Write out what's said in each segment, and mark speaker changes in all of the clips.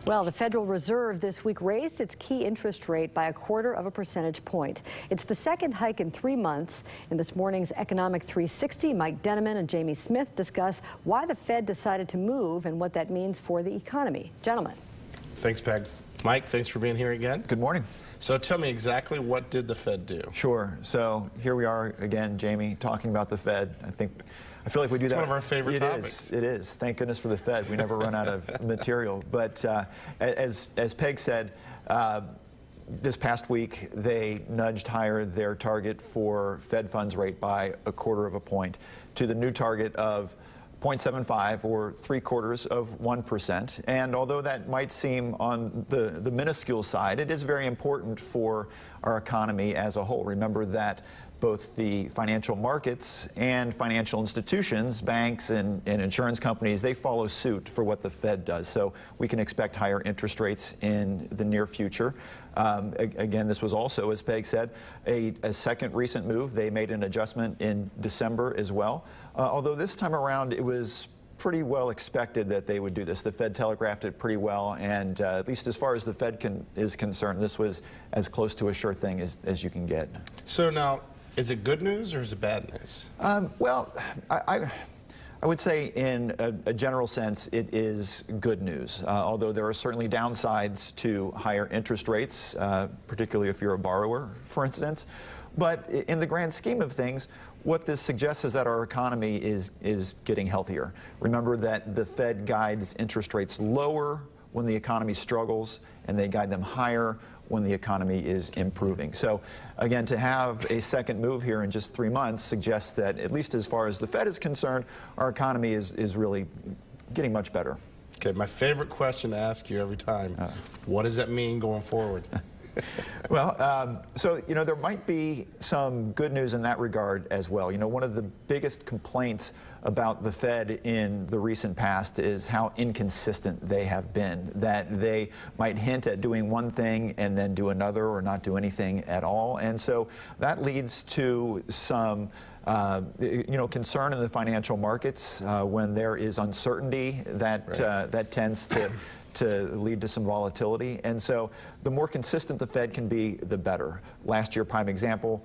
Speaker 1: Well, the Federal Reserve this week raised its key interest rate by 1/4 percentage point. It's the second hike in 3 months. In this morning's Economic 360, Mike Denneman and Jamie Smith discuss why the Fed decided to move and what that means for the economy. Gentlemen.
Speaker 2: Thanks, Peg. Mike, thanks for being here again.
Speaker 3: Good morning.
Speaker 2: So tell me exactly, what did the Fed do?
Speaker 3: Sure. So here we are again, Jamie, talking about the Fed. I feel like we do that.
Speaker 2: It's one of our favorite topics.
Speaker 3: It is. Thank goodness for the Fed. We never run out of material. But as Peg said, this past week they nudged higher their target for Fed funds rate by 1/4 point to the new target of 0.75 or 0.75%. And although that might seem on the minuscule side, it is very important for our economy as a whole. Remember that both the financial markets and financial institutions, banks and insurance companies, they follow suit for what the Fed does. So we can expect higher interest rates in the near future. Again, this was also, as Peg said, a second recent move. They made an adjustment in December as well. Although this time around it was pretty well expected that they would do this. The Fed telegraphed it pretty well, and at least as far as the Fed is concerned, this was as close to a sure thing as you can get.
Speaker 2: So now, is it good news or is it bad news?
Speaker 3: Well, I would say in a general sense it is good news, although there are certainly downsides to higher interest rates, particularly if you're a borrower, for instance. But in the grand scheme of things, what this suggests is that our economy is getting healthier. Remember that the Fed guides interest rates lower when the economy struggles, and they guide them higher when the economy is improving. So again, to have a second move here in just 3 months suggests that, at least as far as the Fed is concerned, our economy is really getting much better.
Speaker 2: Okay, my favorite question to ask you every time, what does that mean going forward?
Speaker 3: Well, so, there might be some good news in that regard as well. One of the biggest complaints about the Fed in the recent past is how inconsistent they have been, that they might hint at doing one thing and then do another or not do anything at all. And so that leads to some concern in the financial markets when there is uncertainty that tends to lead to some volatility. And so the more consistent the Fed can be, the better. Last year, prime example,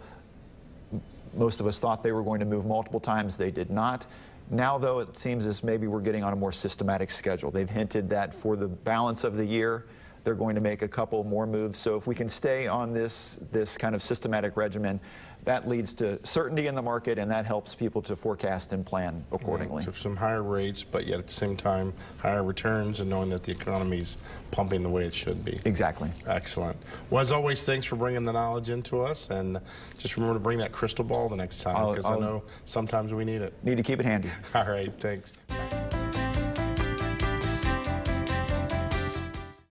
Speaker 3: most of us thought they were going to move multiple times. They did not. Now, though, it seems as maybe we're getting on a more systematic schedule. They've hinted that for the balance of the year, they're going to make a couple more moves. So if we can stay on this kind of systematic regimen, that leads to certainty in the market, and that helps people to forecast and plan accordingly.
Speaker 2: So some higher rates, but yet at the same time, higher returns, and knowing that the economy's pumping the way it should be.
Speaker 3: Exactly.
Speaker 2: Excellent. Well, as always, thanks for bringing the knowledge into us, and just remember to bring that crystal ball the next time, because I know sometimes we need it.
Speaker 3: Need to keep it handy.
Speaker 2: All right, thanks.